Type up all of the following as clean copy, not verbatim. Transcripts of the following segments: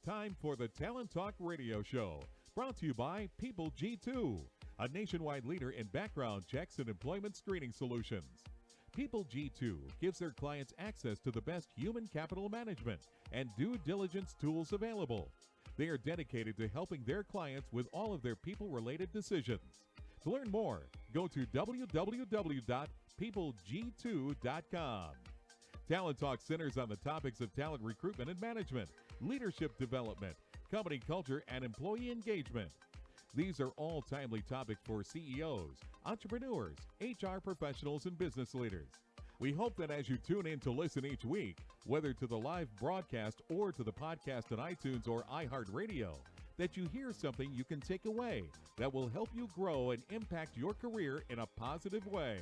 time for the Talent Talk Radio Show, brought to you by People G2, a nationwide leader in background checks and employment screening solutions. People G2 gives their clients access to the best human capital management and due diligence tools available. They are dedicated to helping their clients with all of their people-related decisions. To learn more, go to www.peopleg2.com. Talent Talk centers on the topics of talent recruitment and management, leadership development, company culture, and employee engagement. These are all timely topics for CEOs, entrepreneurs, HR professionals, and business leaders. We hope that as you tune in to listen each week, whether to the live broadcast or to the podcast on iTunes or iHeartRadio, that you hear something you can take away that will help you grow and impact your career in a positive way.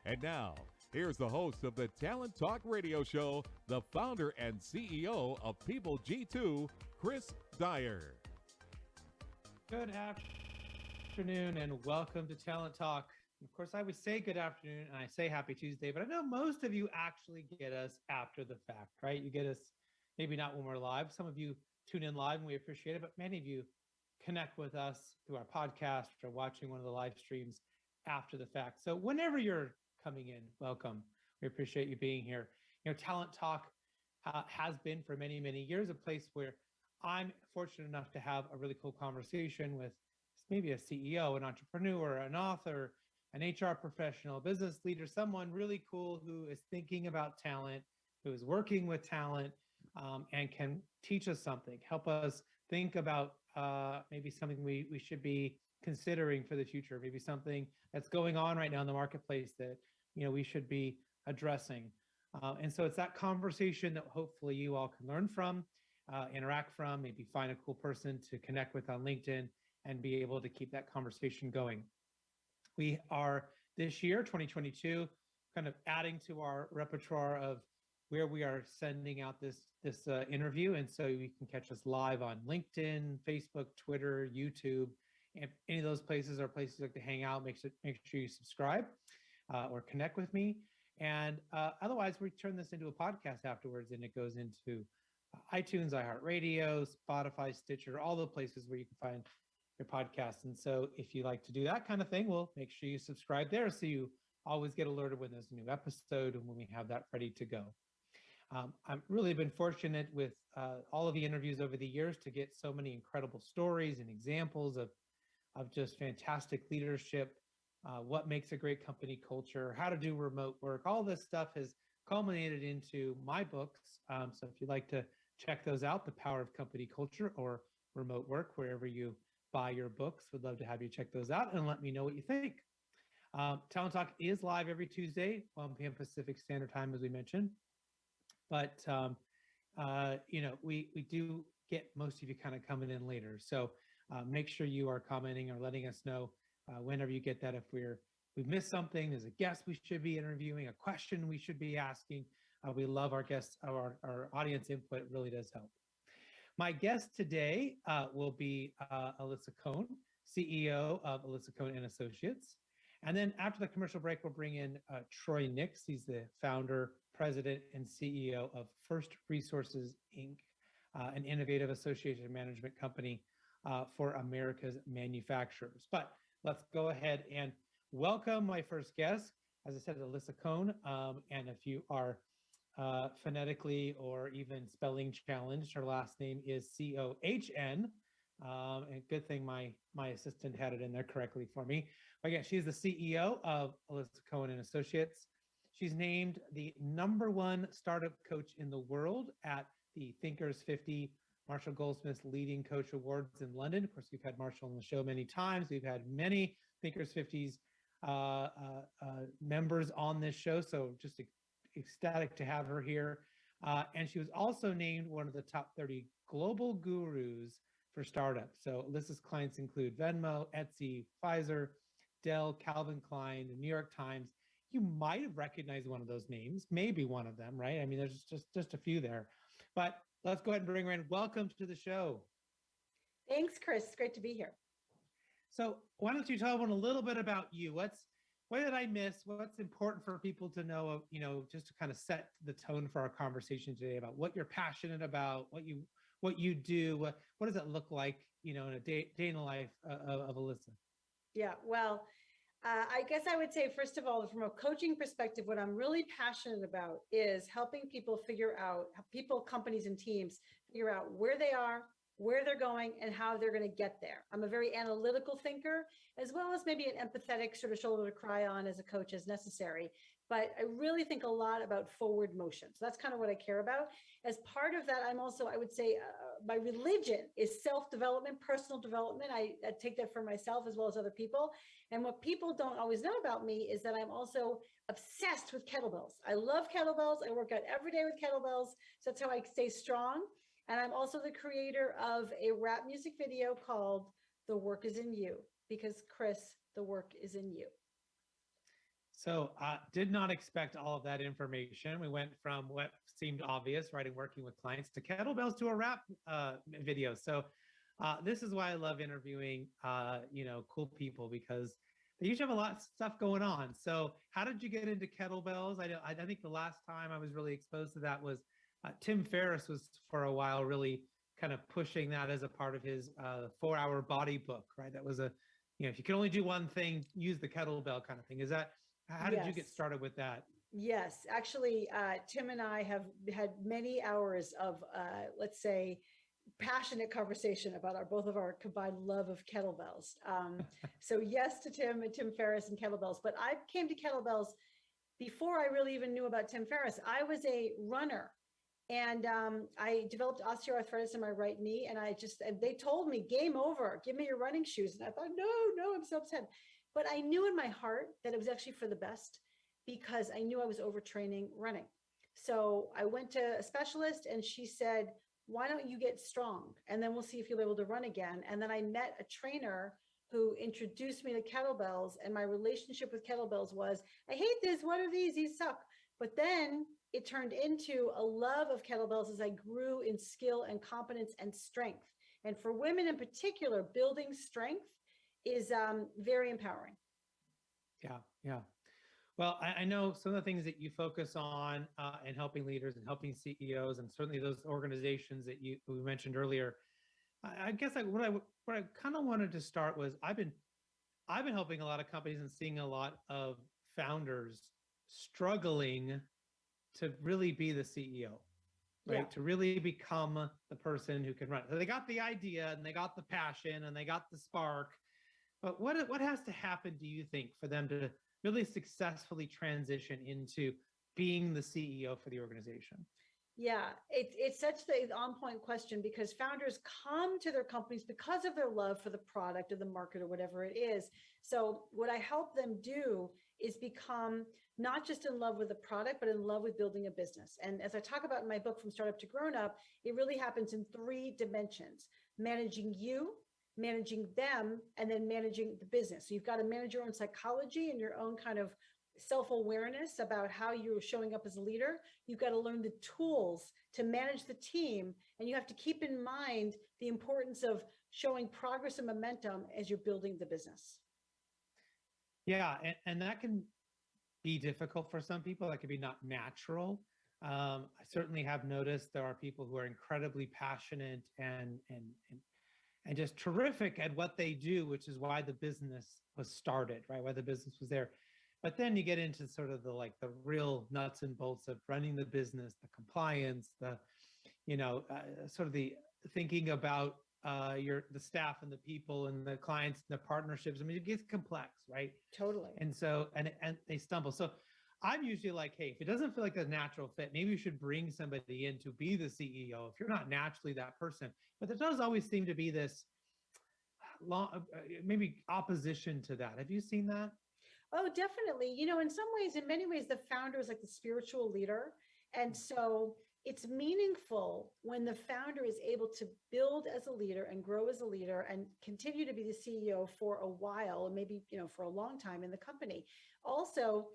And now, here's the host of the Talent Talk Radio Show, the founder and CEO of People G2, Chris Dyer. Good afternoon and welcome to Talent Talk. Of course, I would say good afternoon and I say happy Tuesday, but I know most of you actually get us after the fact, right? You get us maybe not when we're live. Some of you tune in live and we appreciate it, but many of you connect with us through our podcast or watching one of the live streams after the fact. So whenever you're coming in, welcome. We appreciate you being here. You know, Talent Talk has been for many, many years a place where I'm fortunate enough to have a really cool conversation with maybe a CEO, an entrepreneur, an author, an HR professional, business leader, someone really cool who is thinking about talent, who is working with talent, and can teach us something, help us think about maybe something we should be considering for the future, maybe something that's going on right now in the marketplace that we should be addressing. And so it's that conversation that hopefully you all can learn from, interact from, maybe find a cool person to connect with on LinkedIn and be able to keep that conversation going. We are this year, 2022, kind of adding to our repertoire of where we are sending out this interview. And so you can catch us live on LinkedIn, Facebook, Twitter, YouTube. If any of those places are places you like to hang out, make sure you subscribe or connect with me. And otherwise, we turn this into a podcast afterwards, and it goes into iTunes, iHeartRadio, Spotify, Stitcher, all the places where you can find your podcast. And so if you like to do that kind of thing, well, make sure you subscribe there so you always get alerted when there's a new episode and when we have that ready to go. I've really been fortunate with all of the interviews over the years to get so many incredible stories and examples of just fantastic leadership, what makes a great company culture, how to do remote work. All this stuff has culminated into my books. So if you'd like to check those out, The Power of Company Culture or Remote Work, wherever you buy your books, would love to have you check those out and let me know what you think. Talent Talk is live every Tuesday, 1 p.m. Pacific Standard Time, as we mentioned. But, we do get most of you kind of coming in later. So make sure you are commenting or letting us know whenever you get that. If we've missed something, there's a guest we should be interviewing, a question we should be asking. We love our guests, our audience input. It really does help. My guest today will be Alyssa Cohn, CEO of Alisa Cohn Associates. And then after the commercial break, we'll bring in Troy Nix. He's the founder, president, and CEO of First Resources, Inc., an innovative association management company for America's manufacturers. But let's go ahead and welcome my first guest. As I said, Alyssa Cohn. And if you are phonetically or even spelling challenged, her last name is C-O-H-N. And good thing my assistant had it in there correctly for me. But again, she's the CEO of Alyssa Cohn Associates. She's named the #1 startup coach in the world at the Thinkers 50 Marshall Goldsmith Leading Coach Awards in London. Of course, we've had Marshall on the show many times. We've had many Thinkers 50s members on this show. So just ecstatic to have her here. And she was also named one of the top 30 global gurus for startups. So Alyssa's clients include Venmo, Etsy, Pfizer, Dell, Calvin Klein, the New York Times. You might have recognized one of those names, maybe one of them, right? I mean, there's just a few there. But let's go ahead and bring her in. Welcome to the show. Thanks, Chris. Great to be here. So why don't you tell everyone a little bit about you? What did I miss? What's important for people to know, just to kind of set the tone for our conversation today about what you're passionate about, what you do. What does it look like, in a day in the life of Alyssa? Yeah, well, I guess I would say, first of all, from a coaching perspective, what I'm really passionate about is helping people figure out, people, companies, and teams figure out where they are, where they're going, and how they're going to get there. I'm a very analytical thinker, as well as maybe an empathetic sort of shoulder to cry on as a coach as necessary. But I really think a lot about forward motion. So that's kind of what I care about. As part of that, I'm also, I would say, my religion is self-development, personal development. I take that for myself as well as other people. And what people don't always know about me is that I'm also obsessed with kettlebells. I love kettlebells. I work out every day with kettlebells. So that's how I stay strong. And I'm also the creator of a rap music video called The Work Is In You, because Chris, the work is in you. So did not expect all of that information. We went from what seemed obvious, right, and working with clients, to kettlebells to a rap video. So this is why I love interviewing, cool people, because they usually have a lot of stuff going on. So how did you get into kettlebells? I think the last time I was really exposed to that was Tim Ferriss was for a while really kind of pushing that as a part of his 4-hour body book, right? That was if you can only do one thing, use the kettlebell kind of thing. Is that, how did you get started with that? Yes, actually, Tim and I have had many hours of, let's say, passionate conversation about both of our combined love of kettlebells. So yes to Tim and Tim Ferriss and kettlebells, but I came to kettlebells before I really even knew about Tim Ferriss. I was a runner, and I developed osteoarthritis in my right knee, and they told me, game over, give me your running shoes. And I thought, no, I'm so upset. But I knew in my heart that it was actually for the best, because I knew I was overtraining running. So I went to a specialist, and she said, why don't you get strong? And then we'll see if you'll be able to run again. And then I met a trainer who introduced me to kettlebells, and my relationship with kettlebells was, I hate this, what are these suck. But then it turned into a love of kettlebells as I grew in skill and competence and strength. And for women in particular, building strength is very empowering. Yeah. Well, I know some of the things that you focus on in helping leaders and helping CEOs, and certainly those organizations that we mentioned earlier. I guess what I kind of wanted to start was, I've been helping a lot of companies and seeing a lot of founders struggling to really be the CEO, right? Yeah. To really become the person who can run. So they got the idea, and they got the passion, and they got the spark. But what has to happen, do you think, for them to really successfully transition into being the CEO for the organization? Yeah, it's such the on-point question, because founders come to their companies because of their love for the product or the market or whatever it is. So what I help them do is become not just in love with the product, but in love with building a business. And as I talk about in my book, From Startup to Grown Up, it really happens in 3 dimensions: managing you, managing them, and then managing the business. So you've got to manage your own psychology and your own kind of self-awareness about how you're showing up as a leader. You've got to learn the tools to manage the team, and you have to keep in mind the importance of showing progress and momentum as you're building the business. Yeah, and that can be difficult for some people. That can be not natural. I certainly have noticed there are people who are incredibly passionate and just terrific at what they do, which is why the business was started, right? Why the business was there. But then you get into sort of the real nuts and bolts of running the business, the compliance, the, sort of the thinking about the staff and the people and the clients and the partnerships. I mean, it gets complex, right? Totally. And so, and they stumble. So I'm usually like, hey, if it doesn't feel like a natural fit, maybe you should bring somebody in to be the CEO if you're not naturally that person. But there does always seem to be this maybe opposition to that. Have you seen that? Oh, definitely. In some ways, in many ways, the founder is like the spiritual leader. And so it's meaningful when the founder is able to build as a leader and grow as a leader and continue to be the CEO for a while, and maybe, for a long time in the company. Also,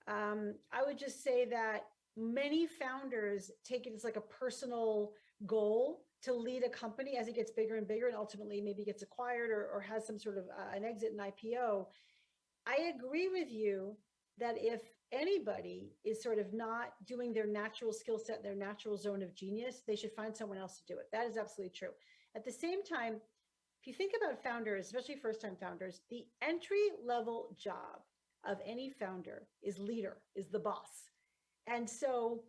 I would just say that many founders take it as like a personal goal to lead a company as it gets bigger and bigger, and ultimately maybe gets acquired or has some sort of an exit, an IPO. I agree with you that if anybody is sort of not doing their natural skill set, their natural zone of genius, they should find someone else to do it. That is absolutely true. At the same time, if you think about founders, especially first-time founders, the entry-level job of any founder is leader, is the boss. And so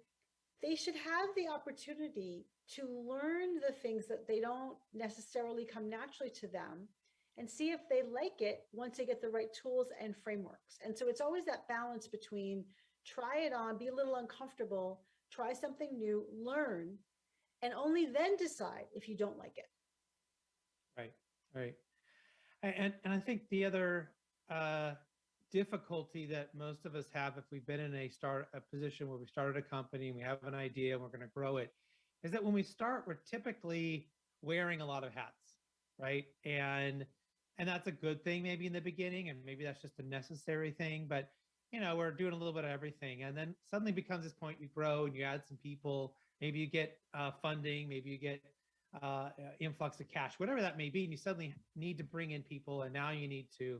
they should have the opportunity to learn the things that they don't necessarily come naturally to them and see if they like it once they get the right tools and frameworks. And so it's always that balance between try it on, be a little uncomfortable, try something new, learn, and only then decide if you don't like it. Right. And I think the other difficulty that most of us have if we've been in a position where we started a company and we have an idea and we're going to grow it, is that when we start, we're typically wearing a lot of hats, right? And that's a good thing maybe in the beginning, and maybe that's just a necessary thing, but we're doing a little bit of everything. And then suddenly becomes this point, you grow and you add some people, maybe you get funding, maybe you get influx of cash, whatever that may be, and you suddenly need to bring in people, and now you need to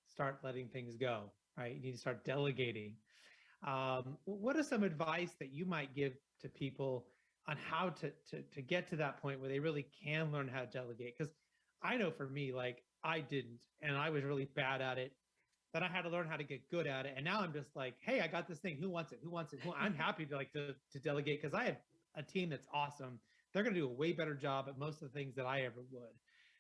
start letting things go, right? You need to start delegating. What is some advice that you might give to people on how to get to that point where they really can learn how to delegate? Because I know for me, like I didn't, and I was really bad at it. Then I had to learn how to get good at it. And now I'm just like, hey, I got this thing. Who wants it? Who wants it? I'm happy to delegate, because I have a team that's awesome. They're going to do a way better job at most of the things that I ever would.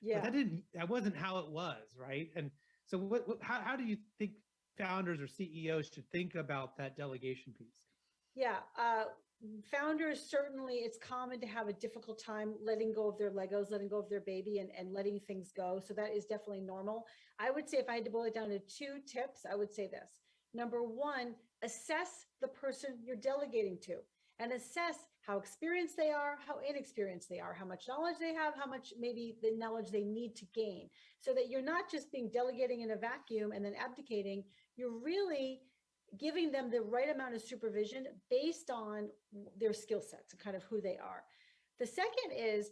Yeah. But that wasn't how it was, right? And so how do you think founders or CEOs should think about that delegation piece? Yeah. Founders, certainly it's common to have a difficult time letting go of their Legos, letting go of their baby, and letting things go. So that is definitely normal. I would say if I had to boil it down to 2 tips, I would say this. Number 1, assess the person you're delegating to, and assess how experienced they are, how inexperienced they are, how much knowledge they have, how much maybe the knowledge they need to gain, so that you're not just being delegating in a vacuum and then abdicating. You're really giving them the right amount of supervision based on their skill sets and kind of who they are. The second is,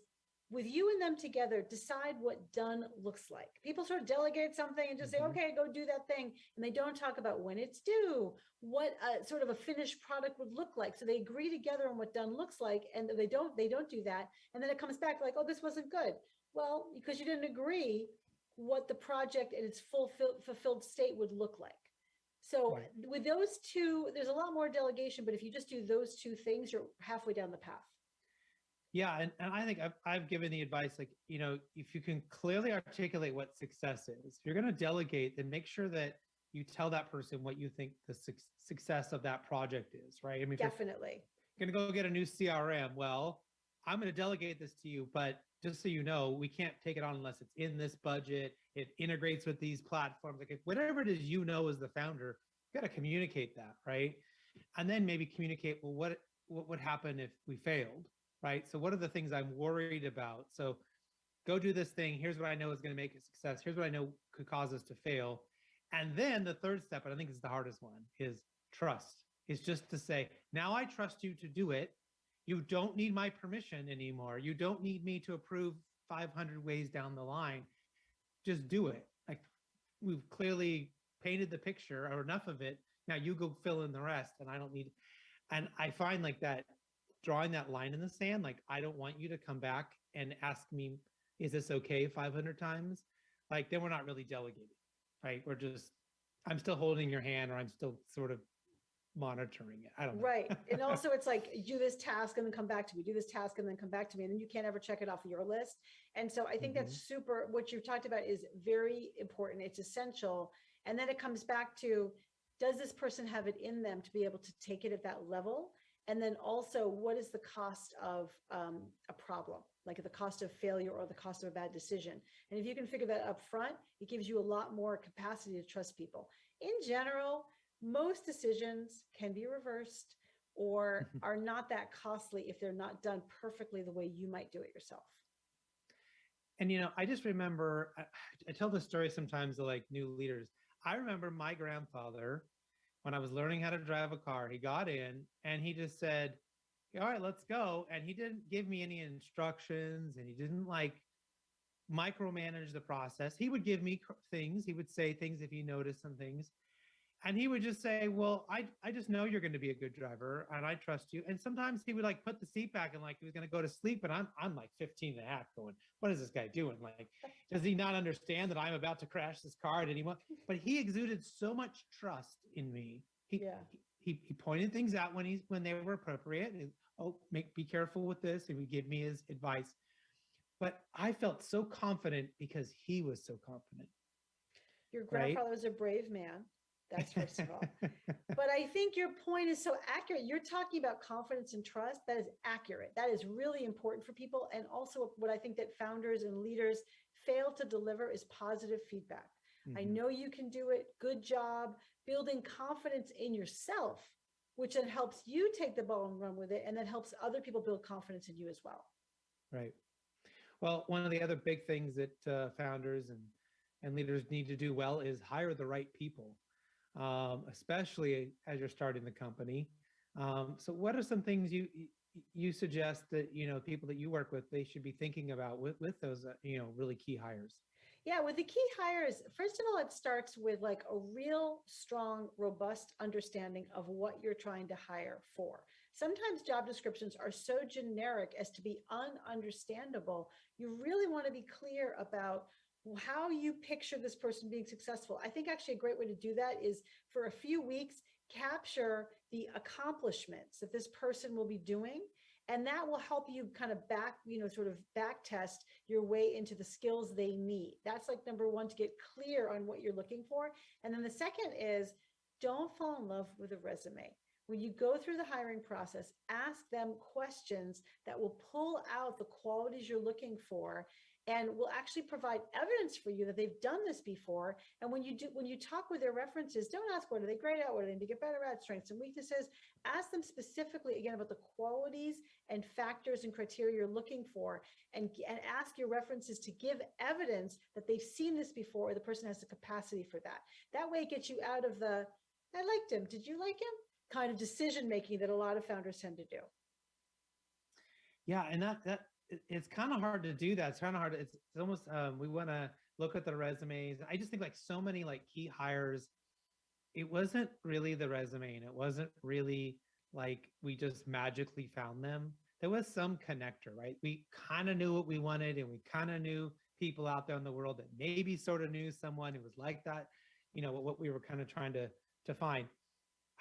with you and them together, decide what done looks like. People sort of delegate something and just say, okay, go do that thing. And they don't talk about when it's due, what sort of a finished product would look like. So they agree together on what done looks like, and they don't do that. And then it comes back like, oh, this wasn't good. Well, because you didn't agree what the project in its fulfilled state would look like. So right. With those 2, there's a lot more delegation, but if you just do those 2 things, you're halfway down the path. Yeah. And I think I've given the advice, like, if you can clearly articulate what success is, if you're going to delegate, then make sure that you tell that person what you think the success of that project is, right? I mean, definitely. You're going to go get a new CRM. Well, I'm going to delegate this to you, but just so you know, we can't take it on unless it's in this budget. It integrates with these platforms. Like whatever it is, as the founder, you got to communicate that, right? And then maybe communicate, well, what would happen if we failed, right? So what are the things I'm worried about? So go do this thing. Here's what I know is going to make it success. Here's what I know could cause us to fail. And then the third step, and I think it's the hardest one, is trust. Is just to say, now I trust you to do it. You don't need my permission anymore. You don't need me to approve 500 ways down the line. Just do it. Like we've clearly painted the picture or enough of it. Now you go fill in the rest, and I don't need. And I find like that, drawing that line in the sand, like I don't want you to come back and ask me, is this okay 500 times? Like then we're not really delegating, right? We're just, I'm still holding your hand, or I'm still sort of monitoring it. I don't know. Right. And also it's like, do this task and then come back to me, do this task and then come back to me. And then you can't ever check it off your list. And so I think that's super, what you've talked about is very important. It's essential. And then it comes back to, does this person have it in them to be able to take it at that level? And then also, what is the cost of a problem, like the cost of failure or the cost of a bad decision? And if you can figure that up front, it gives you a lot more capacity to trust people. In general, most decisions can be reversed or are not that costly if they're not done perfectly the way you might do it yourself. And, I just remember, I tell this story sometimes to like new leaders. I remember my grandfather, when I was learning how to drive a car, he got in and he just said, all right, let's go. And he didn't give me any instructions, and he didn't like micromanage the process. He would give me things. He would say things if he noticed some things. And he would just say, well, I just know you're going to be a good driver and I trust you. And sometimes he would like put the seat back and like he was going to go to sleep. And I'm like 15 and a half going, what is this guy doing? Like, does he not understand that I'm about to crash this car at any moment? But he exuded so much trust in me. He pointed things out when they were appropriate. And, be careful with this. And he would give me his advice. But I felt so confident because he was so confident. Your grandfather was a brave man. That's first of all. But I think your point is so accurate. You're talking about confidence and trust. That is accurate. That is really important for people. And also what I think that founders and leaders fail to deliver is positive feedback. Mm-hmm. I know you can do it. Good job building confidence in yourself, which then helps you take the ball and run with it. And then helps other people build confidence in you as well. Right. Well, one of the other big things that founders and leaders need to do well is hire the right people. Especially as you're starting the company. So what are some things you suggest that, people that you work with, they should be thinking about with those, really key hires? Yeah, with the key hires, first of all, it starts with like a real strong, robust understanding of what you're trying to hire for. Sometimes job descriptions are so generic as to be ununderstandable. You really want to be clear about how you picture this person being successful. I think actually a great way to do that is for a few weeks, capture the accomplishments that this person will be doing. And that will help you kind of back test your way into the skills they need. That's like number one, to get clear on what you're looking for. And then the second is don't fall in love with a resume. When you go through the hiring process, ask them questions that will pull out the qualities you're looking for and will actually provide evidence for you that they've done this before. And when you talk with their references, don't ask what are they great at, what do they need to get better at, strengths and weaknesses. Ask them specifically again about the qualities and factors and criteria you're looking for, and ask your references to give evidence that they've seen this before, or the person has the capacity for that. That way it gets you out of the "I liked him, did you like him?" kind of decision making that a lot of founders tend to do. Yeah, and that it's kind of hard to do that. It's kind of hard. It's almost, we want to look at the resumes. I just think like so many like key hires, it wasn't really the resume and it wasn't really like we just magically found them. There was some connector, right? We kind of knew what we wanted and we kind of knew people out there in the world that maybe sort of knew someone who was like that, what we were kind of trying to find.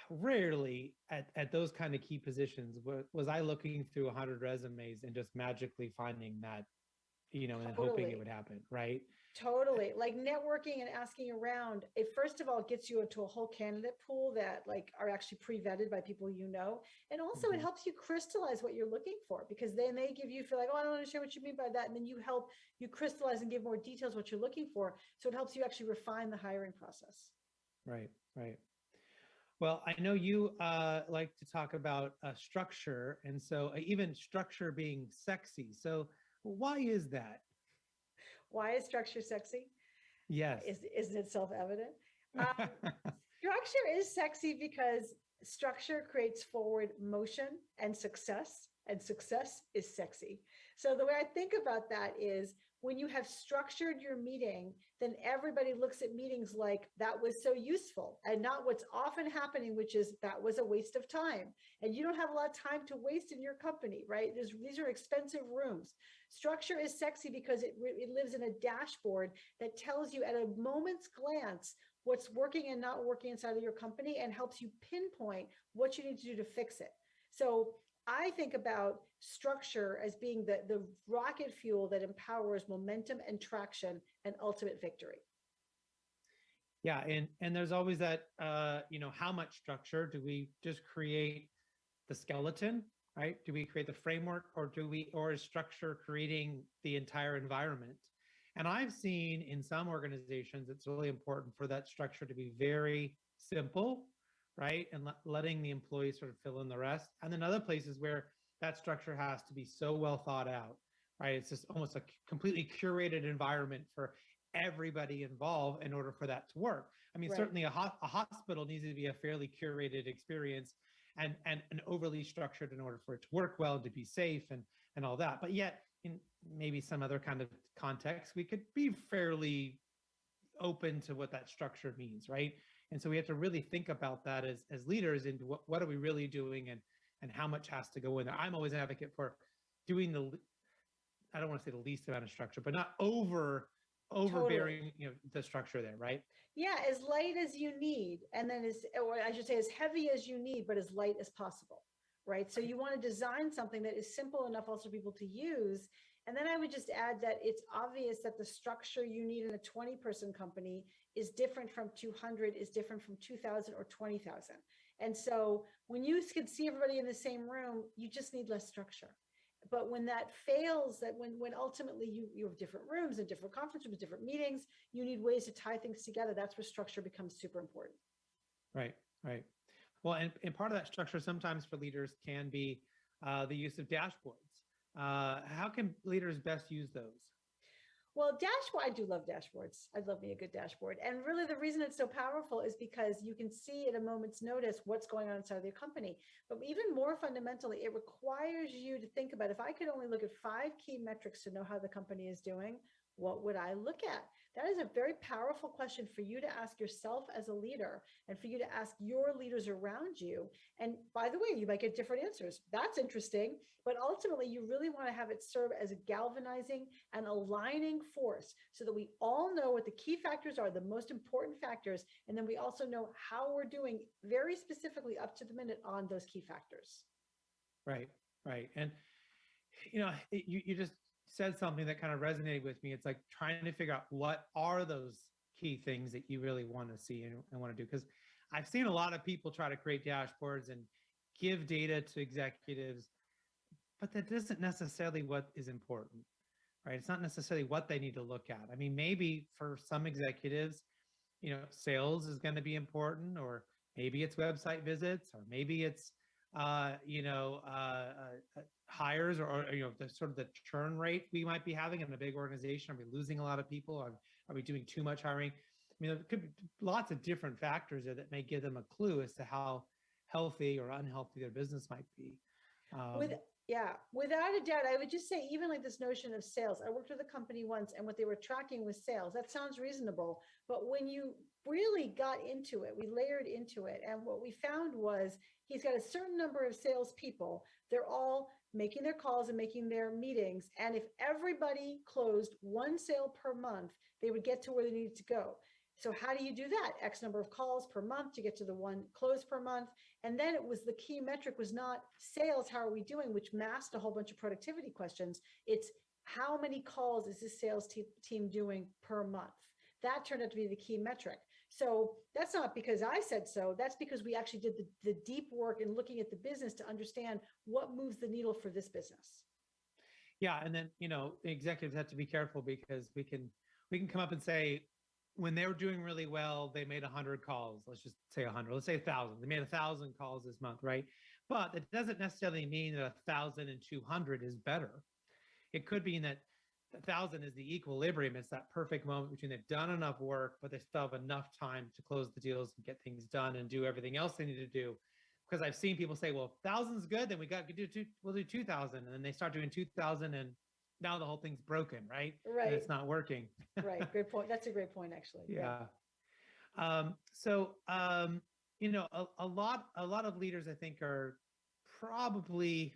Rarely at those kind of key positions was I looking through 100 resumes and just magically finding that, and hoping it would happen, right? Totally. Like networking and asking around, it first of all gets you into a whole candidate pool that like are actually pre-vetted by people and also it helps you crystallize what you're looking for, because then they give you feel like, oh, I don't understand what you mean by that, and then you crystallize and give more details what you're looking for, so it helps you actually refine the hiring process. Right. Well, I know you like to talk about structure, and so even structure being sexy. So why is that? Why is structure sexy? Yes. Isn't it self-evident? Structure is sexy because structure creates forward motion and success is sexy. So the way I think about that is when you have structured your meeting, then everybody looks at meetings like that was so useful, and not what's often happening, which is that was a waste of time. And you don't have a lot of time to waste in your company, right? These are expensive rooms. Structure is sexy because it lives in a dashboard that tells you at a moment's glance what's working and not working inside of your company and helps you pinpoint what you need to do to fix it. So I think about structure as being the rocket fuel that empowers momentum and traction and ultimate victory. Yeah, and there's always that, how much structure do we just create the skeleton, right? Do we create the framework, or is structure creating the entire environment? And I've seen in some organizations, it's really important for that structure to be very simple, right? And letting the employees sort of fill in the rest. And then other places where that structure has to be so well thought out, right? It's just almost a completely curated environment for everybody involved in order for that to work. I mean, certainly a hospital needs to be a fairly curated experience and overly structured in order for it to work well and to be safe and all that. But yet in maybe some other kind of context, we could be fairly open to what that structure means, right? And so we have to really think about that as leaders into what are we really doing and how much has to go in there. I'm always an advocate for doing I don't want to say the least amount of structure, but not overbearing, the structure there, right? Yeah, as light as you need, and then or I should say as heavy as you need, but as light as possible, right? So you want to design something that is simple enough also for people to use. And then I would just add that it's obvious that the structure you need in a 20-person company is different from 200, is different from 2,000 or 20,000. And so when you can see everybody in the same room, you just need less structure. But when that fails, that when ultimately you have different rooms and different conference rooms, different meetings, you need ways to tie things together. That's where structure becomes super important. Right, right. Well, and part of that structure sometimes for leaders can be the use of dashboards. How can leaders best use those? Well, I do love dashboards. I love me a good dashboard. And really the reason it's so powerful is because you can see at a moment's notice what's going on inside of your company. But even more fundamentally, it requires you to think about, if I could only look at 5 key metrics to know how the company is doing, what would I look at? That is a very powerful question for you to ask yourself as a leader and for you to ask your leaders around you. And by the way, you might get different answers. That's interesting. But ultimately, you really want to have it serve as a galvanizing and aligning force so that we all know what the key factors are, the most important factors. And then we also know how we're doing very specifically up to the minute on those key factors. Right, right. And, you just said something that kind of resonated with me. It's like trying to figure out what are those key things that you really want to see and want to do. Because I've seen a lot of people try to create dashboards and give data to executives, but that isn't necessarily what is important, right? It's not necessarily what they need to look at. I mean, maybe for some executives, sales is going to be important, or maybe it's website visits, or maybe it's hires, or the sort of the churn rate we might be having in a big organization. Are we losing a lot of people? Are we doing too much hiring? I mean, there could be lots of different factors there that may give them a clue as to how healthy or unhealthy their business might be. Without a doubt, I would just say, even like this notion of sales, I worked with a company once and what they were tracking was sales. That sounds reasonable. But when you really got into it, we layered into it. And what we found was he's got a certain number of salespeople. They're all making their calls and making their meetings. And if everybody closed 1 sale per month, they would get to where they needed to go. So how do you do that? X number of calls per month to get to the 1 close per month. And then it was the key metric was not sales, how are we doing, which masked a whole bunch of productivity questions. It's how many calls is this sales team doing per month? That turned out to be the key metric. So that's not because I said so. That's because we actually did the deep work in looking at the business to understand what moves the needle for this business. Yeah. And then, the executives have to be careful because we can come up and say, when they were doing really well, they made 100 calls. Let's just say 100. Let's say 1,000. They made 1,000 calls this month, right? But that doesn't necessarily mean that 1,200 is better. It could mean that 1,000 is the equilibrium. It's that perfect moment between they've done enough work, but they still have enough time to close the deals and get things done and do everything else they need to do. Because I've seen people say, well, 1,000 is good, then we'll do 2,000. And then they start doing 2,000 and now the whole thing's broken, right? Right. And it's not working. Right. Great point. That's a great point, actually. Yeah. A lot of leaders, I think, are probably,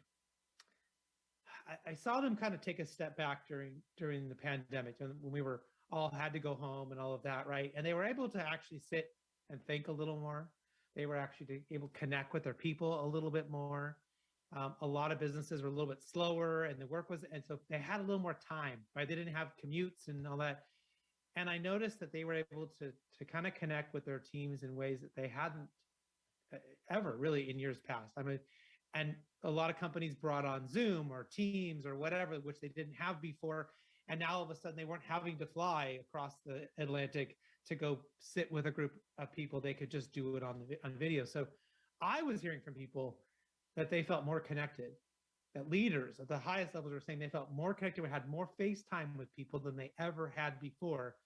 I saw them kind of take a step back during the pandemic when we were all had to go home and all of that, right? And they were able to actually sit and think a little more. They were actually able to connect with their people a little bit more. A lot of businesses were a little bit slower and and so they had a little more time, right? They didn't have commutes and all that. And I noticed that they were able to kind of connect with their teams in ways that they hadn't ever really in years past. I mean, and a lot of companies brought on Zoom or Teams or whatever, which they didn't have before. And now all of a sudden they weren't having to fly across the Atlantic to go sit with a group of people. They could just do it on video. So I was hearing from people that they felt more connected, that leaders at the highest levels were saying they felt more connected, had more face time with people than they ever had before.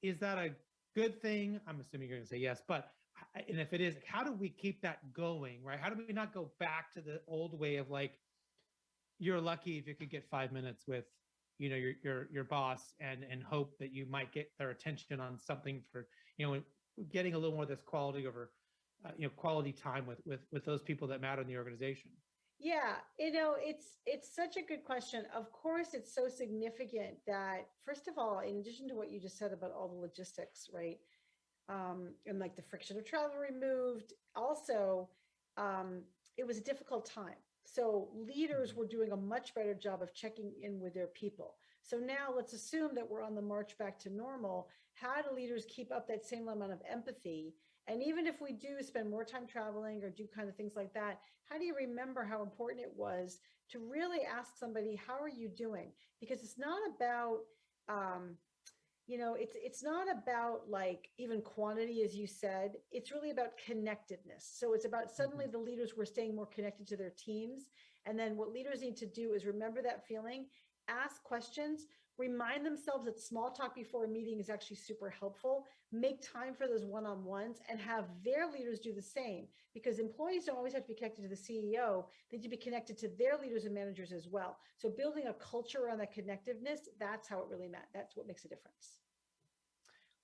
Is that a good thing? I'm assuming you're going to say yes, and if it is, how do we keep that going, right? How do we not go back to the old way of like, you're lucky if you could get 5 minutes with, your boss and hope that you might get their attention on something for, getting a little more of this quality over, quality time with those people that matter in the organization? Yeah, it's such a good question. Of course, it's so significant that, first of all, in addition to what you just said about all the logistics, right? And like the friction of travel removed, also, it was a difficult time. So leaders were doing a much better job of checking in with their people. So now let's assume that we're on the march back to normal. How do leaders keep up that same amount of empathy? And even if we do spend more time traveling or do kind of things like that, how do you remember how important it was to really ask somebody, how are you doing? Because it's not about, it's not about like even quantity, as you said. It's really about connectedness. So it's about suddenly the leaders were staying more connected to their teams. And then what leaders need to do is remember that feeling, ask questions, remind themselves that small talk before a meeting is actually super helpful, make time for those one-on-ones, and have their leaders do the same, because employees don't always have to be connected to the CEO. They need to be connected to their leaders and managers as well. So building a culture around that connectiveness, that's how it really matters. That's what makes a difference.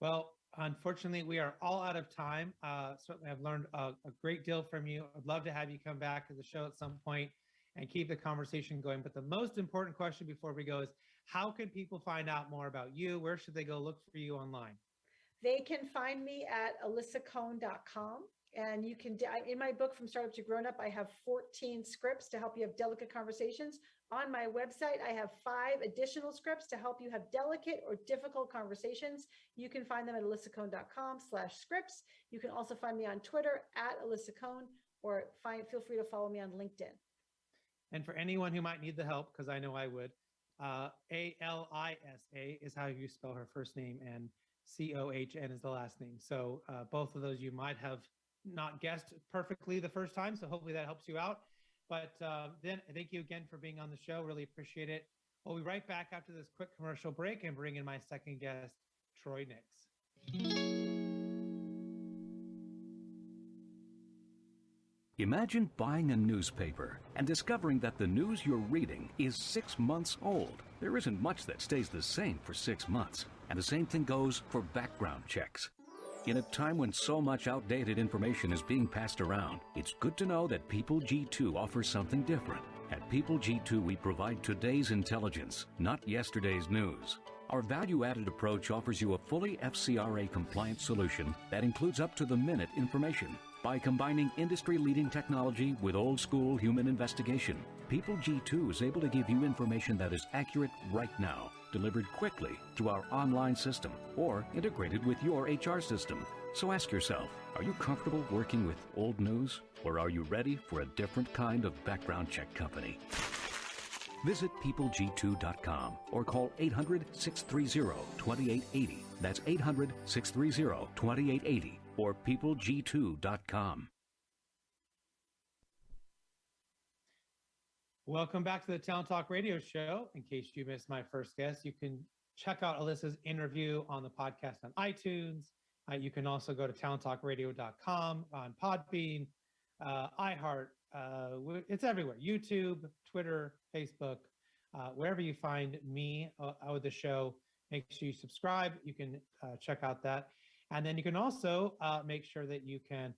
Well, unfortunately, we are all out of time. Certainly, I've learned a great deal from you. I'd love to have you come back to the show at some point and keep the conversation going. But the most important question before we go is, how can people find out more about you? Where should they go look for you online? They can find me at alyssacohn.com. And you can, in my book, From Startup to Grown Up, I have 14 scripts to help you have delicate conversations. On my website, I have 5 additional scripts to help you have delicate or difficult conversations. You can find them at alyssacohn.com/scripts. You can also find me on Twitter at Alyssa Cohn, or feel free to follow me on LinkedIn. And for anyone who might need the help, because I know I would, Alisa is how you spell her first name, and Cohn is the last name. So both of those you might have not guessed perfectly the first time. So hopefully that helps you out. But then thank you again for being on the show. Really appreciate it. We'll be right back after this quick commercial break and bring in my second guest, Troy Nix. Imagine buying a newspaper and discovering that the news you're reading is 6 months old. There isn't much that stays the same for 6 months. And the same thing goes for background checks. In a time when so much outdated information is being passed around, it's good to know that People G2 offers something different. At People G2, we provide today's intelligence, not yesterday's news. Our value-added approach offers you a fully FCRA-compliant solution that includes up-to-the-minute information. By combining industry-leading technology with old-school human investigation, People G2 is able to give you information that is accurate right now, delivered quickly through our online system or integrated with your HR system. So ask yourself, are you comfortable working with old news, or are you ready for a different kind of background check company? Visit peopleg2.com or call 800-630-2880. That's 800-630-2880 or peopleg2.com. Welcome back to the Talent Talk Radio Show. In case you missed my first guest, you can check out Alyssa's interview on the podcast on iTunes. You can also go to talenttalkradio.com, on Podbean, iHeart. It's everywhere. YouTube, Twitter, Facebook, wherever you find me with the show, make sure you subscribe. You can check out that. And then you can also make sure that you can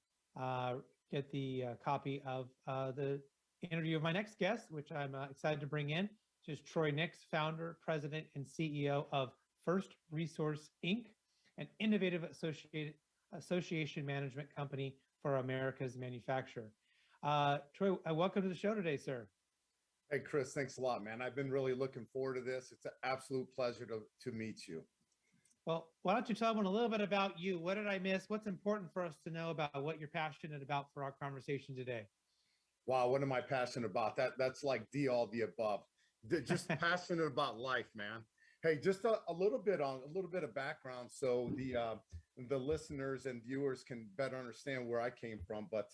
get the copy of the interview of my next guest, which I'm excited to bring in, which is Troy Nix, founder, president, and CEO of First Resource, Inc., an innovative association management company for America's manufacturer. Troy, welcome to the show today, sir. Hey, Chris, thanks a lot, man. I've been really looking forward to this. It's an absolute pleasure to meet you. Well, why don't you tell everyone a little bit about you? What did I miss? What's important for us to know about what you're passionate about for our conversation today? Wow, what am I passionate about? That's like all the above. Just passionate about life, man. Hey, just a little bit of background so the listeners and viewers can better understand where I came from. But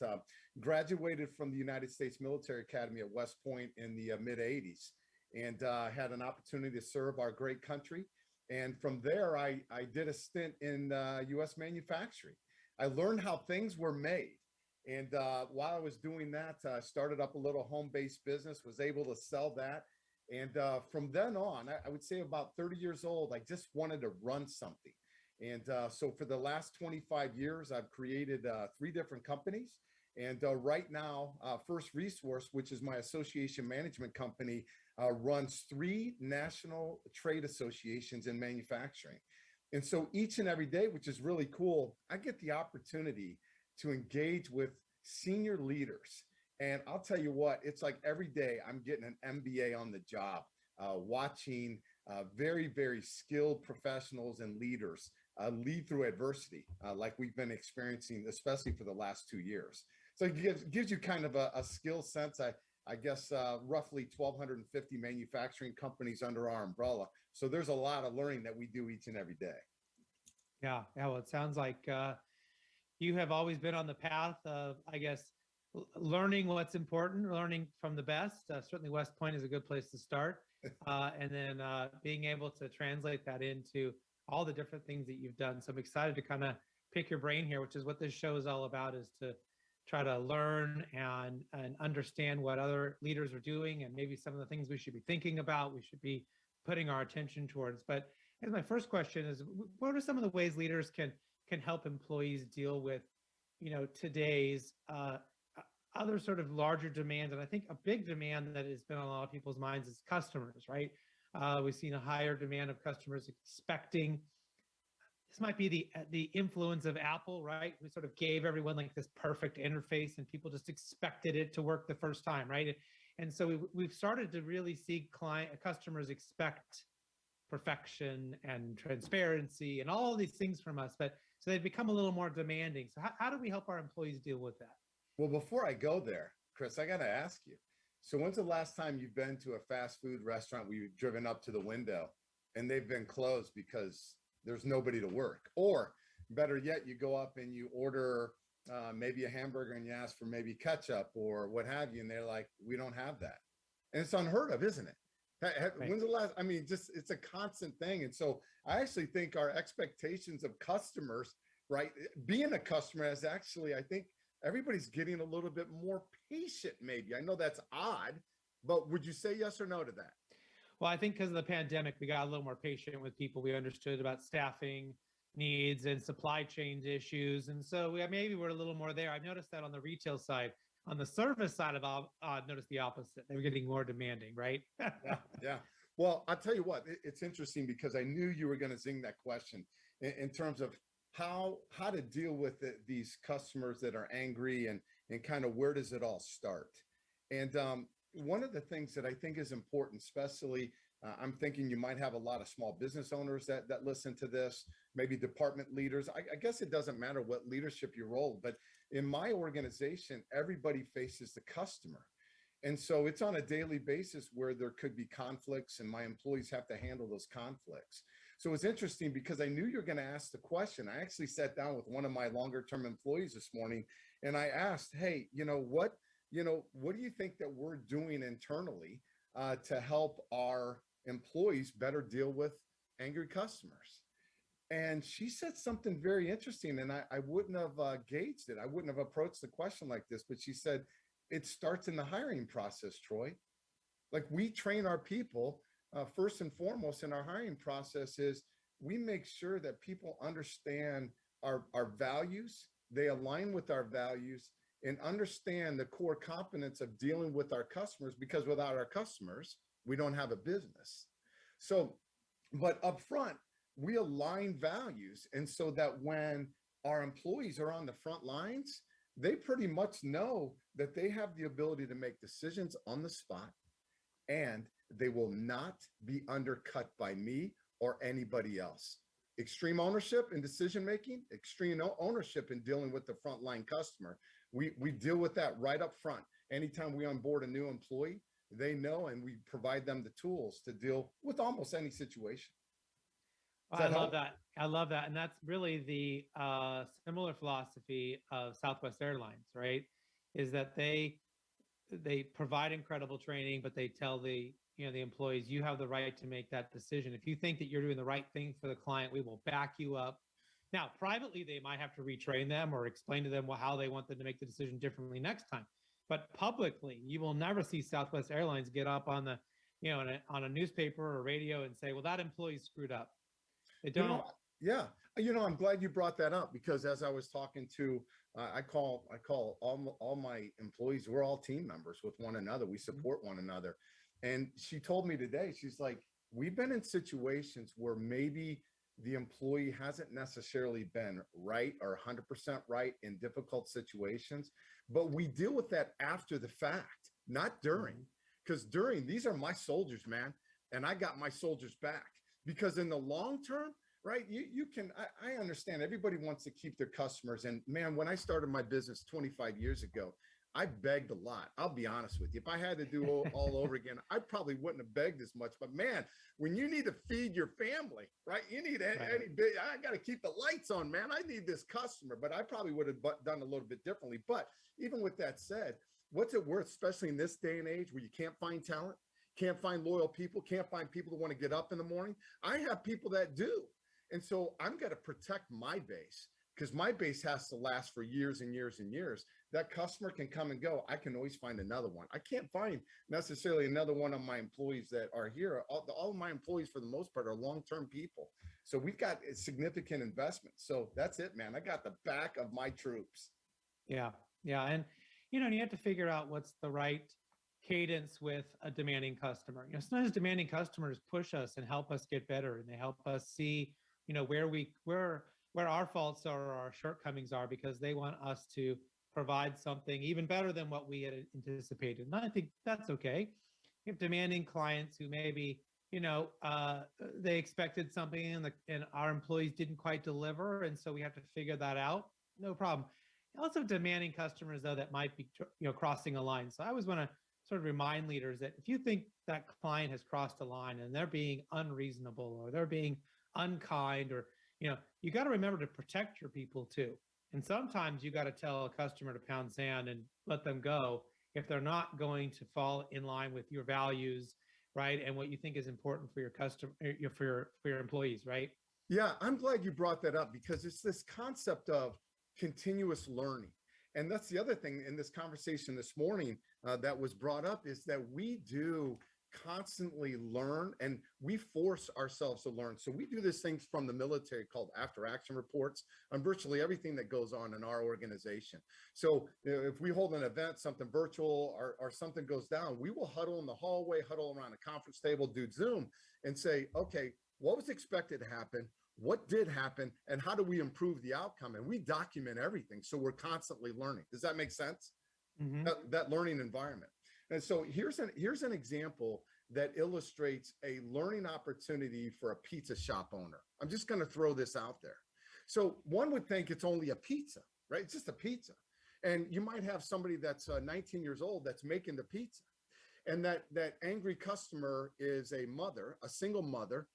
graduated from the United States Military Academy at West Point in the mid '80s, and had an opportunity to serve our great country. And from there, I did a stint in U.S. manufacturing. I learned how things were made. And while I was doing that, I started up a little home-based business, was able to sell that. And from then on, I would say about 30 years old, I just wanted to run something. And so for the last 25 years, I've created 3 different companies. And right now, First Resource, which is my association management company, runs 3 national trade associations in manufacturing. And so each and every day, which is really cool, I get the opportunity to engage with senior leaders. And I'll tell you what, it's like every day I'm getting an MBA on the job, watching very, very skilled professionals and leaders lead through adversity, like we've been experiencing, especially for the last 2 years. So it gives you kind of a skill sense. I guess roughly 1,250 manufacturing companies under our umbrella. So there's a lot of learning that we do each and every day. Yeah. Well, it sounds like you have always been on the path of, I guess, learning what's important, learning from the best. Certainly West Point is a good place to start. And then being able to translate that into all the different things that you've done. So I'm excited to kind of pick your brain here, which is what this show is all about, is to try to learn and understand what other leaders are doing and maybe some of the things we should be thinking about, we should be putting our attention towards. But as my first question is, what are some of the ways leaders can help employees deal with, today's other sort of larger demands? And I think a big demand that has been on a lot of people's minds is customers, right? We've seen a higher demand of customers expecting. This might be the influence of Apple, right? We sort of gave everyone like this perfect interface and people just expected it to work the first time, right? And so we've started to really see customers expect perfection and transparency and all of these things from us, but so they've become a little more demanding. So how do we help our employees deal with that? Well, before I go there, Chris, I got to ask you. So when's the last time you've been to a fast food restaurant where you've driven up to the window and they've been closed because there's nobody to work? Or better yet, you go up and you order maybe a hamburger and you ask for maybe ketchup or what have you, and they're like, we don't have that. And it's unheard of, isn't it? Right. When's the last, it's a constant thing. And so I actually think our expectations of customers, right, being a customer is actually, I think everybody's getting a little bit more patient, maybe. I know that's odd, but would you say yes or no to that? Well, I think because of the pandemic, we got a little more patient with people. We understood about staffing needs and supply chain issues. And so maybe we're a little more there. I've noticed that on the retail side. On the service side of I've noticed the opposite. They're getting more demanding, right? Yeah. Well, I'll tell you what, it's interesting because I knew you were going to zing that question in terms of how to deal with these customers that are angry and kind of where does it all start? And one of the things that I think is important, especially I'm thinking you might have a lot of small business owners that listen to this, maybe department leaders. I guess it doesn't matter what leadership you role, but in my organization, everybody faces the customer. And so it's on a daily basis where there could be conflicts and my employees have to handle those conflicts. So it's interesting because I knew you were going to ask the question. I actually sat down with one of my longer term employees this morning and I asked, hey, what do you think that we're doing internally to help our employees better deal with angry customers? And she said something very interesting, and I wouldn't have gauged it. I wouldn't have approached the question like this, but she said, it starts in the hiring process, Troy. Like we train our people, first and foremost in our hiring process is we make sure that people understand our values, they align with our values, and understand the core competence of dealing with our customers, because without our customers, we don't have a business. So, but up front, we align values. And so that when our employees are on the front lines, they pretty much know that they have the ability to make decisions on the spot and they will not be undercut by me or anybody else. Extreme ownership in decision-making, extreme ownership in dealing with the frontline customer. We deal with that right up front. Anytime we onboard a new employee, they know, and we provide them the tools to deal with almost any situation. I love that. I love that. And that's really the similar philosophy of Southwest Airlines, right? Is that they provide incredible training, but they tell the employees, you have the right to make that decision. If you think that you're doing the right thing for the client, we will back you up. Now, privately, they might have to retrain them or explain to them how they want them to make the decision differently next time. But publicly, you will never see Southwest Airlines get up on on a newspaper or radio and say, well, that employee screwed up. They don't. Yeah, I'm glad you brought that up because as I was talking to, I call all my employees. We're all team members with one another. We support one another, and she told me today, she's like, we've been in situations where maybe the employee hasn't necessarily been right or 100% right in difficult situations, but we deal with that after the fact, not during, because during, these are my soldiers, man, and I got my soldiers back because in the long term, right? You can, I understand everybody wants to keep their customers. And man, when I started my business 25 years ago, I begged a lot. I'll be honest with you. If I had to do all over again, I probably wouldn't have begged as much. But man, when you need to feed your family, right? You need any big, I got to keep the lights on, man. I need this customer, but I probably would have done a little bit differently. But even with that said, what's it worth, especially in this day and age where you can't find talent, can't find loyal people, can't find people who want to get up in the morning? I have people that do. And so I'm going to protect my base because my base has to last for years and years and years. That customer can come and go. I can always find another one. I can't find necessarily another one of my employees that are here. All of my employees, for the most part, are long-term people. So we've got a significant investment. So that's it, man. I got the back of my troops. Yeah. Yeah. And, you have to figure out what's the right cadence with a demanding customer. Sometimes demanding customers push us and help us get better, and they help us see where our faults are or our shortcomings are, because they want us to provide something even better than what we had anticipated. And I think that's okay. You have demanding clients who maybe, they expected something and our employees didn't quite deliver. And so we have to figure that out. No problem. Also demanding customers, though, that might be, crossing a line. So I always want to sort of remind leaders that if you think that client has crossed a line and they're being unreasonable or they're being unkind, or you got to remember to protect your people too. And sometimes you got to tell a customer to pound sand and let them go if they're not going to fall in line with your values, right, and what you think is important for your customer, for your employees, right? Yeah, I'm glad you brought that up because it's this concept of continuous learning. And that's the other thing in this conversation this morning that was brought up, is that we do constantly learn and we force ourselves to learn. So we do this thing from the military called after action reports on virtually everything that goes on in our organization. So if we hold an event, something virtual or something goes down, we will huddle in the hallway, huddle around a conference table, do Zoom and say, okay, what was expected to happen? What did happen? And how do we improve the outcome? And we document everything. So we're constantly learning. Does that make sense? Mm-hmm. That learning environment. And so here's an example that illustrates a learning opportunity for a pizza shop owner. I'm just going to throw this out there. So one would think it's only a pizza, right? It's just a pizza. And you might have somebody that's 19 years old that's making the pizza. And that angry customer is a mother, a single mother,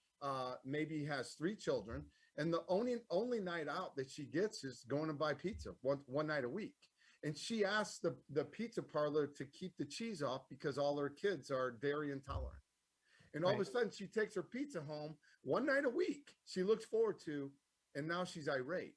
maybe has 3 children. And the only night out that she gets is going to buy pizza one night a week. And she asked the pizza parlor to keep the cheese off because all her kids are dairy intolerant. And all of a sudden she takes her pizza home one night a week she looks forward to, and now she's irate.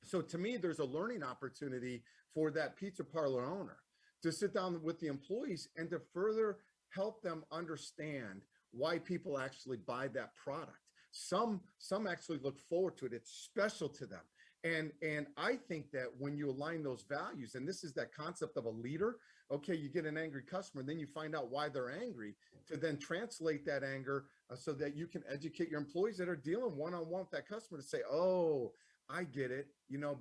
So to me, there's a learning opportunity for that pizza parlor owner to sit down with the employees and to further help them understand why people actually buy that product. Some actually look forward to it. It's special to them. And I think that when you align those values, and this is that concept of a leader, okay, you get an angry customer, then you find out why they're angry, to then translate that anger so that you can educate your employees that are dealing one-on-one with that customer to say, oh, I get it,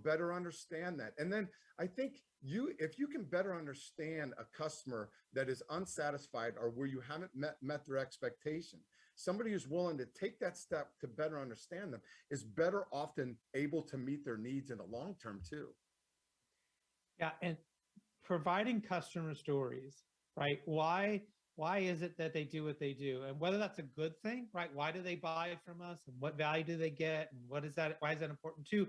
better understand that. And then I think if you can better understand a customer that is unsatisfied or where you haven't met their expectation, somebody who's willing to take that step to better understand them is better often able to meet their needs in the long term too. Yeah, and providing customer stories, right? Why is it that they do what they do, and whether that's a good thing, right? Why do they buy from us, and what value do they get, and what is that? Why is that important too?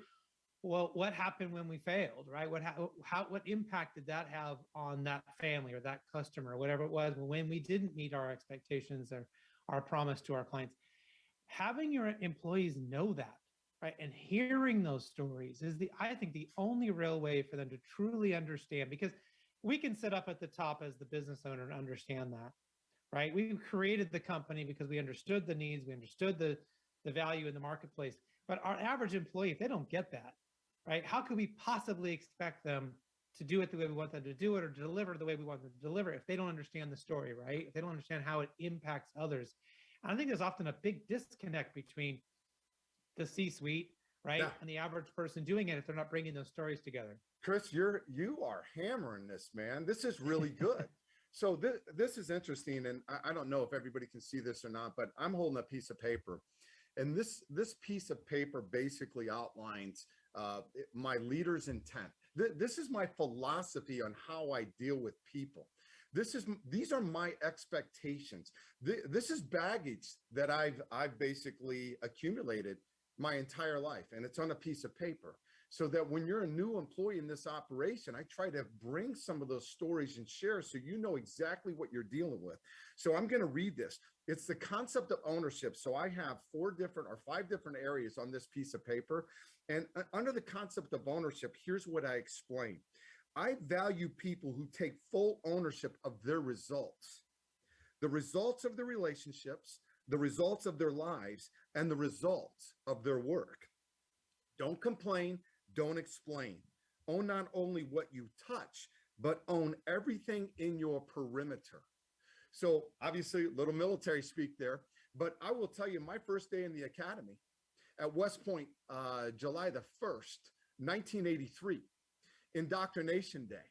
Well, what happened when we failed, right? What impact did that have on that family or that customer, or whatever it was, when we didn't meet our expectations or our promise to our clients? Having your employees know that, right, and hearing those stories is I think the only real way for them to truly understand, because we can sit up at the top as the business owner and understand that, right? We created the company because we understood the needs, we understood the value in the marketplace. But our average employee, if they don't get that, right, how could we possibly expect them to do it the way we want them to do it, or deliver the way we want them to deliver, if they don't understand the story, right? If they don't understand how it impacts others. And I think there's often a big disconnect between the C-suite, right, Yeah. and the average person doing it if they're not bringing those stories together. Chris, you are hammering this, man. This is really good. So this is interesting, and I don't know if everybody can see this or not, but I'm holding a piece of paper, and this piece of paper basically outlines my leader's intent. This is my philosophy on how I deal with people. These are my expectations. This is baggage that I've basically accumulated my entire life, and it's on a piece of paper. So that when you're a new employee in this operation, I try to bring some of those stories and share so you know exactly what you're dealing with. So I'm going to read this. It's the concept of ownership. So I have 4 different or 5 different areas on this piece of paper. And under the concept of ownership, here's what I explain. I value people who take full ownership of their results, the results of their relationships, the results of their lives, and the results of their work. Don't complain. Don't explain. Own not only what you touch, but own everything in your perimeter. So obviously, a little military speak there, but I will tell you, my first day in the academy at West Point, July the 1st, 1983, indoctrination day.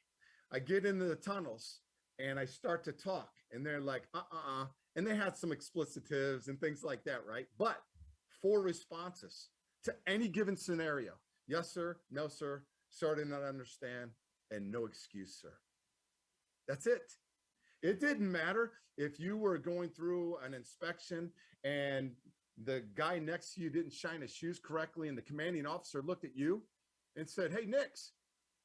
I get into the tunnels and I start to talk, and they're like, and they had some explicitives and things like that, right? But 4 responses to any given scenario. Yes, sir. No, sir. Sorry, did not understand. And no excuse, sir. That's it. It didn't matter if you were going through an inspection and the guy next to you didn't shine his shoes correctly, and the commanding officer looked at you and said, "Hey, Nix,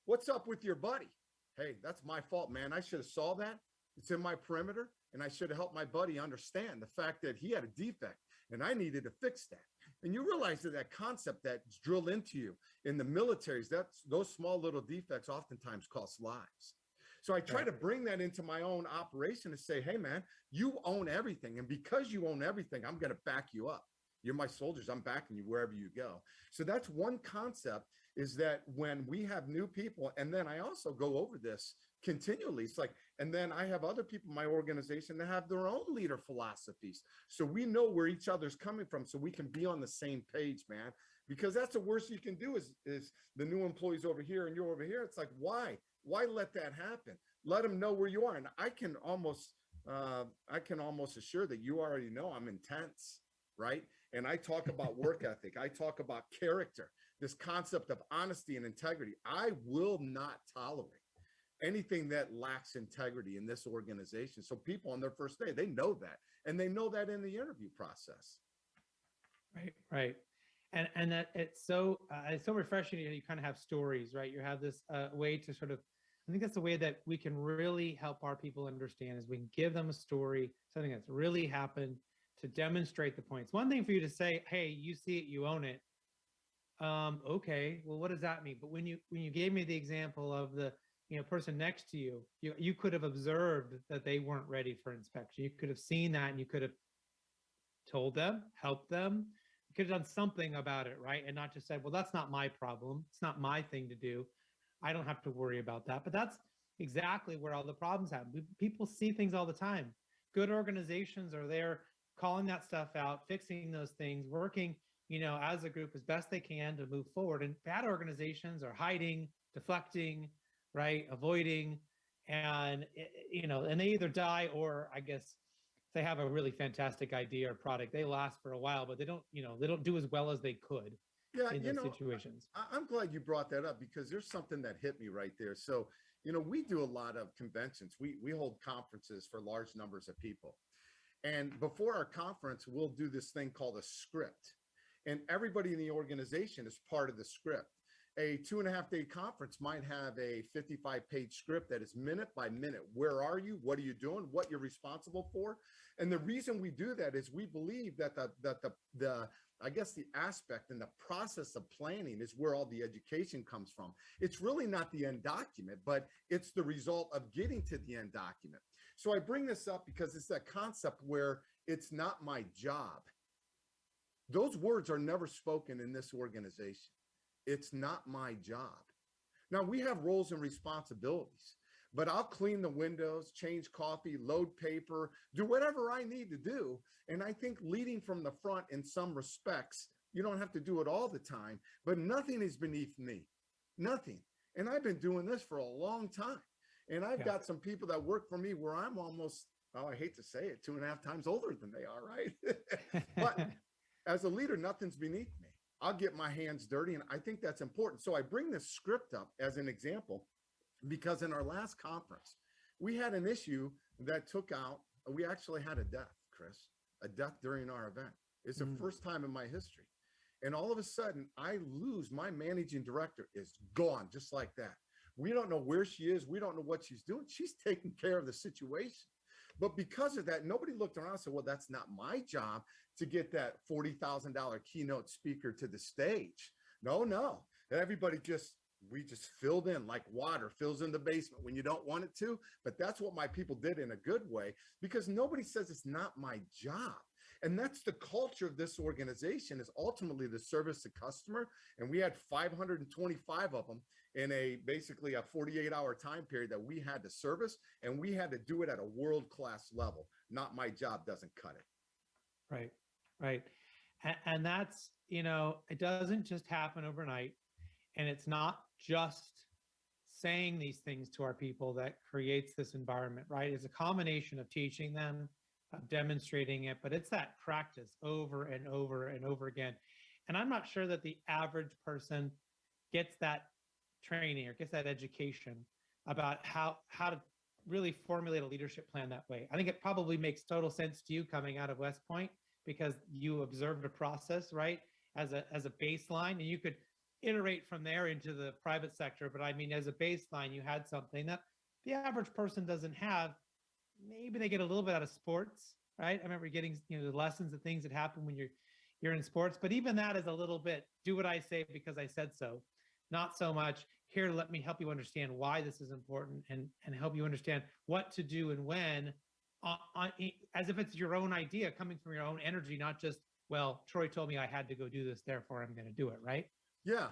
what's up with your buddy?" Hey, that's my fault, man. I should have saw that. It's in my perimeter, and I should have helped my buddy understand the fact that he had a defect, and I needed to fix that. And you realize that concept that's drilled into you in the militaries, those small little defects oftentimes cost lives. So I try to bring that into my own operation and say, hey, man, you own everything. And because you own everything, I'm going to back you up. You're my soldiers. I'm backing you wherever you go. So that's one concept, is that when we have new people, and then I also go over this continually. It's like, and then I have other people in my organization that have their own leader philosophies. So we know where each other's coming from, so we can be on the same page, man, because that's the worst you can do is the new employees over here and you're over here. It's like, why let that happen? Let them know where you are. And I can almost assure that you already know I'm intense, right? And I talk about work ethic. I talk about character, this concept of honesty and integrity. I will not tolerate anything that lacks integrity in this organization. So people on their first day, they know that, and they know that in the interview process. Right. And that it's so refreshing. You kind of have stories, right? You have this way to sort of, I think that's the way that we can really help our people understand, is we can give them a story, something that's really happened, to demonstrate the points. One thing for you to say, hey, you see it, you own it. Okay, well, what does that mean? But when you gave me the example of the person next to you, you could have observed that they weren't ready for inspection. You could have seen that, and you could have told them, helped them. You could have done something about it, right? And not just said, well, that's not my problem. It's not my thing to do. I don't have to worry about that. But that's exactly where all the problems happen. People see things all the time. Good organizations are there calling that stuff out, fixing those things, working, as a group as best they can to move forward. And bad organizations are hiding, deflecting, right, avoiding, and and they either die, or I guess they have a really fantastic idea or product. They last for a while, but they don't do as well as they could in those situations. I'm glad you brought that up, because there's something that hit me right there. So, we do a lot of conventions. We hold conferences for large numbers of people. And before our conference, we'll do this thing called a script. And everybody in the organization is part of the script. A 2.5-day conference might have a 55-page script that is minute by minute. Where are you? What are you doing? What you're responsible for? And the reason we do that is we believe that the aspect and the process of planning is where all the education comes from. It's really not the end document, but it's the result of getting to the end document. So I bring this up because it's that concept where it's not my job. Those words are never spoken in this organization. It's not my job. Now, we have roles and responsibilities, but I'll clean the windows, change coffee, load paper, do whatever I need to do. And I think leading from the front in some respects, you don't have to do it all the time, but nothing is beneath me. Nothing. And I've been doing this for a long time. And I've got some people that work for me where I'm almost, oh, I hate to say it, 2.5 times older than they are, right? But as a leader, nothing's beneath me. I'll get my hands dirty, and I think that's important. So I bring this script up as an example because in our last conference, we had an issue that took out, we actually had a death, Chris, a death during our event. It's the first time in my history. And all of a sudden, I lose my managing director is gone just like that. We don't know where she is. We don't know what she's doing. She's taking care of the situation. But because of that, nobody looked around and said, well, that's not my job to get that $40,000 keynote speaker to the stage. No. Everybody we just filled in like water fills in the basement when you don't want it to. But that's what my people did in a good way, because nobody says it's not my job. And that's the culture of this organization, is ultimately the service to customer. And we had 525 of them in basically a 48-hour time period that we had to service, and we had to do it at a world-class level. Not my job doesn't cut it. Right. And that's, it doesn't just happen overnight. And it's not just saying these things to our people that creates this environment, right? It's a combination of teaching them, of demonstrating it, but it's that practice over and over and over again. And I'm not sure that the average person gets that training or gets that education about how to really formulate a leadership plan that way. I think it probably makes total sense to you coming out of West Point, because you observed a process, right, as a baseline, and you could iterate from there into the private sector. But I mean, as a baseline, you had something that the average person doesn't have. Maybe they get a little bit out of sports, right? I remember getting, the lessons, the things that happen when you're in sports, but even that is a little bit, do what I say because I said so. Not so much, here, let me help you understand why this is important, and help you understand what to do and when, as if it's your own idea coming from your own energy, not just, well, Troy told me I had to go do this, therefore I'm going to do it, right? Yeah,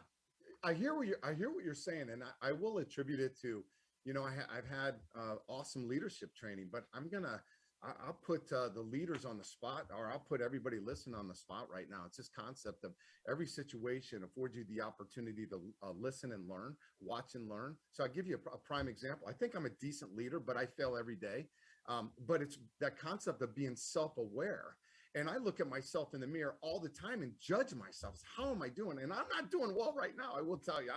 I hear what you're saying, and I will attribute it to, I've had awesome leadership training, but I'll put the leaders on the spot, or I'll put everybody listening on the spot right now. It's this concept of every situation affords you the opportunity to listen and learn, watch and learn. So I'll give you a prime example. I think I'm a decent leader, but I fail every day. But it's that concept of being self-aware. And I look at myself in the mirror all the time and judge myself. How am I doing? And I'm not doing well right now. I will tell you,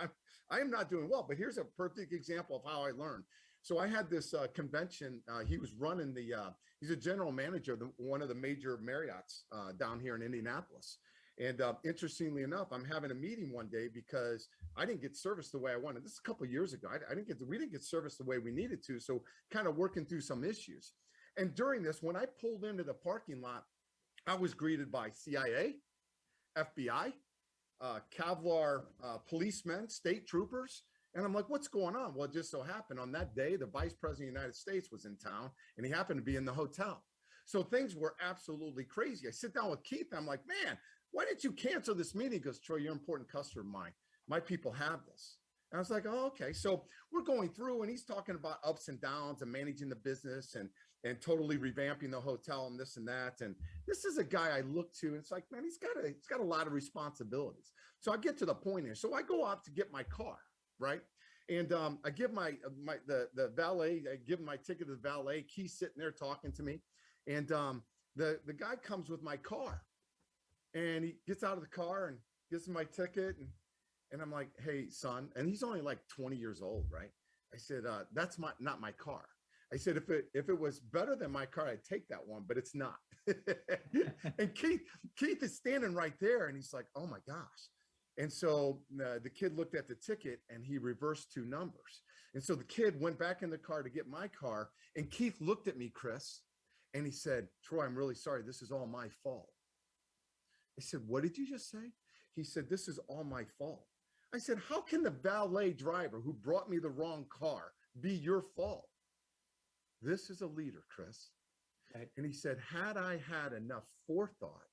I am not doing well. But here's a perfect example of how I learned. So I had this convention. He was running he's a general manager of one of the major Marriotts down here in Indianapolis. And interestingly enough, I'm having a meeting one day because I didn't get service the way I wanted. This is a couple of years ago. We didn't get service the way we needed to. So kind of working through some issues. And during this, when I pulled into the parking lot, I was greeted by CIA, FBI, Kevlar policemen, state troopers. And I'm like, what's going on? Well, it just so happened on that day, the Vice President of the United States was in town, and he happened to be in the hotel. So things were absolutely crazy. I sit down with Keith. I'm like, man, why didn't you cancel this meeting? He goes, Troy, you're an important customer of mine. My people have this. And I was like, oh, okay. So we're going through, and he's talking about ups and downs and managing the business and totally revamping the hotel and this and that. And this is a guy I look to, and it's like, man, he's got a lot of responsibilities. So I get to the point here. So I go out to get my car, right? And I give the valet, I give him my ticket to the valet. Keith's sitting there talking to me. And the guy comes with my car, and he gets out of the car and gives me my ticket. And I'm like, hey, son, and he's only like 20 years old, right? I said, that's not my car. I said, if it was better than my car, I'd take that one, but it's not. And Keith is standing right there, and he's like, oh my gosh. And so the kid looked at the ticket, and he reversed 2 numbers. And so the kid went back in the car to get my car, and Keith looked at me, Chris, and he said, Troy, I'm really sorry. This is all my fault. I said, what did you just say? He said, this is all my fault. I said, how can the valet driver who brought me the wrong car be your fault? This is a leader, Chris. Okay. And he said, had I had enough forethought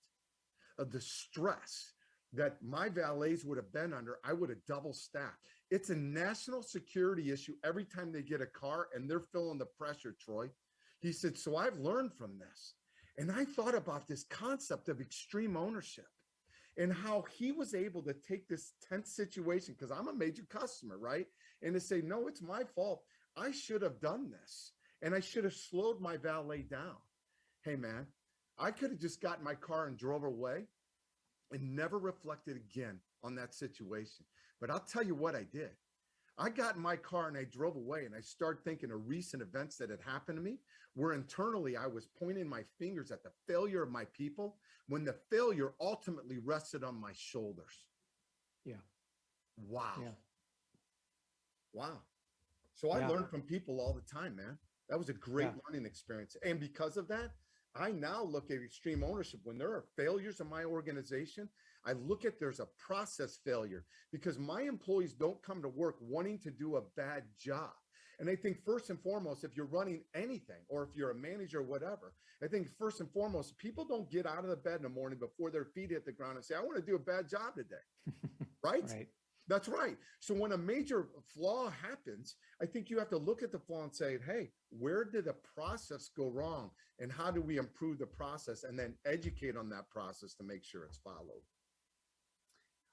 of the stress that my valets would have been under, I would have double stacked. It's a national security issue every time they get a car, and they're feeling the pressure, Troy. He said, so I've learned from this. And I thought about this concept of extreme ownership and how he was able to take this tense situation, because I'm a major customer, right? And to say, no, it's my fault. I should have done this. And I should have slowed my valet down. Hey, man, I could have just gotten my car and drove away and never reflected again on that situation. But I'll tell you what I did. I got in my car and I drove away, and I started thinking of recent events that had happened to me, where internally I was pointing my fingers at the failure of my people when the failure ultimately rested on my shoulders. Yeah. Wow. Yeah. Wow. So I learned from people all the time, man. That was a great learning experience. And because of that, I now look at extreme ownership. When there are failures in my organization, I look at there's a process failure, because my employees don't come to work wanting to do a bad job. And I think first and foremost, if you're running anything, or if you're a manager or whatever, I think first and foremost, people don't get out of the bed in the morning before their feet hit the ground and say, I want to do a bad job today. Right? Right. That's right. So when a major flaw happens, I think you have to look at the flaw and say, hey, where did the process go wrong? And how do we improve the process, and then educate on that process to make sure it's followed?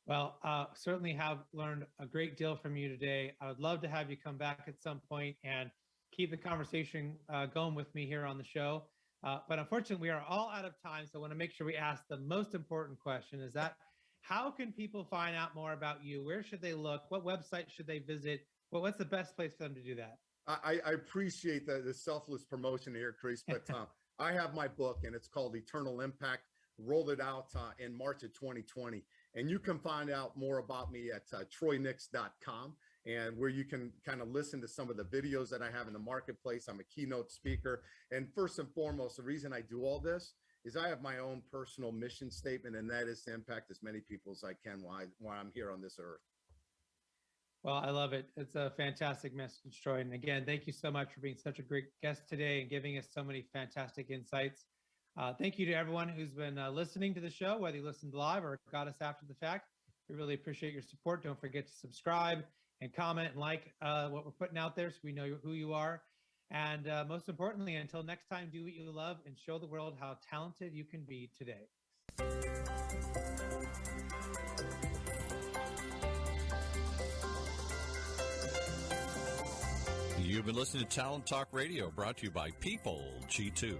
Well, certainly have learned a great deal from you today. I would love to have you come back at some point and keep the conversation going with me here on the show. But unfortunately, we are all out of time. So I want to make sure we ask the most important question, is that how can people find out more about you? Where should they look? What website should they visit? What's the best place for them to do that? I appreciate the selfless promotion here, Chris, but I have my book, and it's called Eternal Impact. Rolled it out in March of 2020. And you can find out more about me at troynix.com, and where you can kind of listen to some of the videos that I have in the marketplace. I'm a keynote speaker. And first and foremost, the reason I do all this is I have my own personal mission statement, and that is to impact as many people as I can while I'm here on this earth. Well, I love it. It's a fantastic message, Troy. And again, thank you so much for being such a great guest today and giving us so many fantastic insights. Thank you to everyone who's been listening to the show, whether you listened live or got us after the fact. We really appreciate your support. Don't forget to subscribe and comment and like what we're putting out there, so we know who you are. And most importantly, until next time, do what you love and show the world how talented you can be today. You've been listening to Talent Talk Radio, brought to you by People G2.